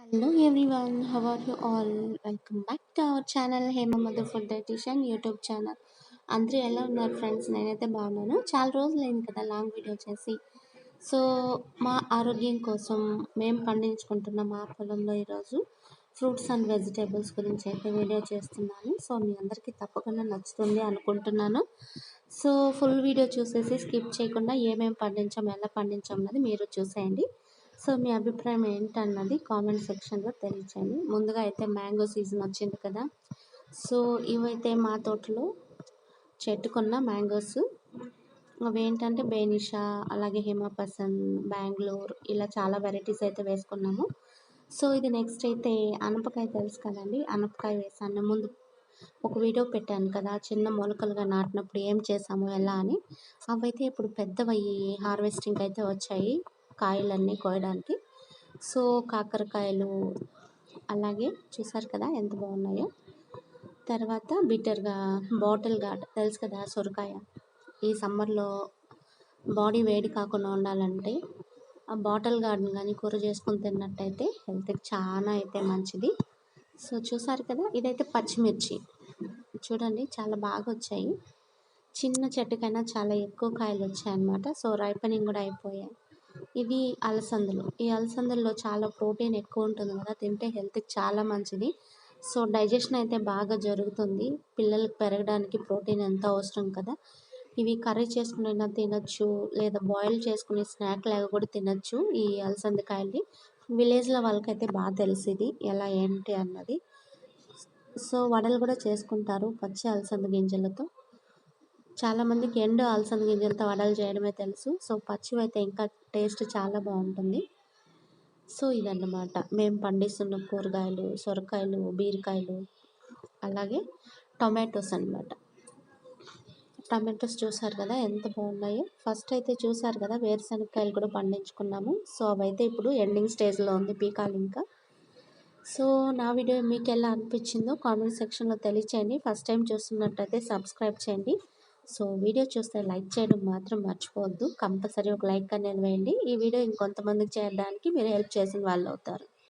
Hello everyone, how are you all? Welcome back to our channel Hema Madhu food dietitian YouTube channel. అందరూ ఎలా ఉన్నారు friends? నేనైతే బాగున్నాను. చాలా రోజులైంది కదా లాంగ్ వీడియో చేసి. సో మా ఆరోగ్యం కోసం మేము పండించుకుంటున్న మా పొలంలో ఈరోజు ఫ్రూట్స్ అండ్ వెజిటేబుల్స్ గురించి అయితే వీడియో చేస్తున్నాను. సో మీ అందరికీ తప్పకుండా నచ్చుతుంది అనుకుంటున్నాను. సో ఫుల్ వీడియో చూసేసి స్కిప్ చేయకుండా ఏమేమి పండించాం, ఎలా పండించాం అన్నది మీరు చూసేయండి. సో మీ అభిప్రాయం ఏంటన్నది కామెంట్ సెక్షన్లో తెలియచేయండి. ముందుగా అయితే మ్యాంగో సీజన్ వచ్చింది కదా. సో ఇవైతే మా తోటలో చెట్టుకున్న మ్యాంగోస్. అవి ఏంటంటే బేనిషా, అలాగే హిమపసంద్, బెంగళూరు, ఇలా చాలా వెరైటీస్ అయితే వేసుకున్నాము. సో ఇది నెక్స్ట్ అయితే అనపకాయ తెలుసు కదండి, అనపకాయ వేసాను. ముందు ఒక వీడియో పెట్టాను కదా, చిన్న మొలకలుగా నాటినప్పుడు ఏం చేసాము ఎలా అని. అవైతే ఇప్పుడు పెద్దవయ్యి హార్వెస్టింగ్ అయితే వచ్చాయి కాయలన్నీ కోయడానికి. సో కాకరకాయలు అలాగే చూసారు కదా ఎంత బాగున్నాయో. తర్వాత బిట్టర్గా బాటిల్ గార్డ్ తెలుసు కదా, సొరకాయ. ఈ సమ్మర్లో బాడీ వేడి కాకుండా ఉండాలంటే ఆ బాటిల్ గార్డ్ని కానీ కూర చేసుకొని తిన్నట్టయితే హెల్త్కి చాలా అయితే మంచిది. సో చూసారు కదా, ఇదైతే పచ్చిమిర్చి చూడండి చాలా బాగా వచ్చాయి. చిన్న చెట్టుకైనా చాలా ఎక్కువ కాయలు వచ్చాయన్నమాట. సో రైపనింగ్ కూడా అయిపోయాయి. ఇది అలసందలు. ఈ అలసందల్లో చాలా ప్రోటీన్ ఎక్కువ ఉంటుంది కదా, తింటే హెల్త్కి చాలా మంచిది. సో డైజెషన్ అయితే బాగా జరుగుతుంది. పిల్లలకు పెరగడానికి ప్రోటీన్ ఎంతో అవసరం కదా. ఇవి కర్రీ చేసుకునైనా తినచ్చు, లేదా బాయిల్ చేసుకుని స్నాక్ లాగా కూడా తినచ్చు ఈ అలసంద కాయల్ని. విలేజ్లో వాళ్ళకైతే బాగా తెలిసింది ఎలా ఏంటి అన్నది. సో వడలు కూడా చేసుకుంటారు పచ్చి అలసంద గింజలతో. చాలామందికి ఎండు అలసంద గింజలతో వడలు చేయడమే తెలుసు. సో పచ్చివి అయితే ఇంకా టేస్ట్ చాలా బాగుంటుంది. సో ఇదన్నమాట మేము పండిస్తున్న కూరగాయలు, సొరకాయలు, బీరకాయలు, అలాగే టొమాటోస్ అన్నమాట. టమాటోస్ చూసారు కదా ఎంత బాగున్నాయో. ఫస్ట్ అయితే చూసారు కదా వేరుశనగకాయలు కూడా పండించుకున్నాము. సో అవైతే ఇప్పుడు ఎండింగ్ స్టేజ్లో ఉంది, పీకాలి ఇంకా. సో నా వీడియో మీకు ఎలా అనిపించిందో కామెంట్ సెక్షన్లో తెలియచేయండి. ఫస్ట్ టైం చూస్తున్నట్టయితే సబ్స్క్రైబ్ చేయండి. సో వీడియో చూస్తే లైక్ చేయడం మాత్రం మర్చిపోవద్దు. కంపల్సరీ ఒక లైక్ అనేది వేయండి. ఈ వీడియో ఇంకొంతమందికి చేయడానికి మీరు హెల్ప్ చేసిన వాళ్ళు అవుతారు.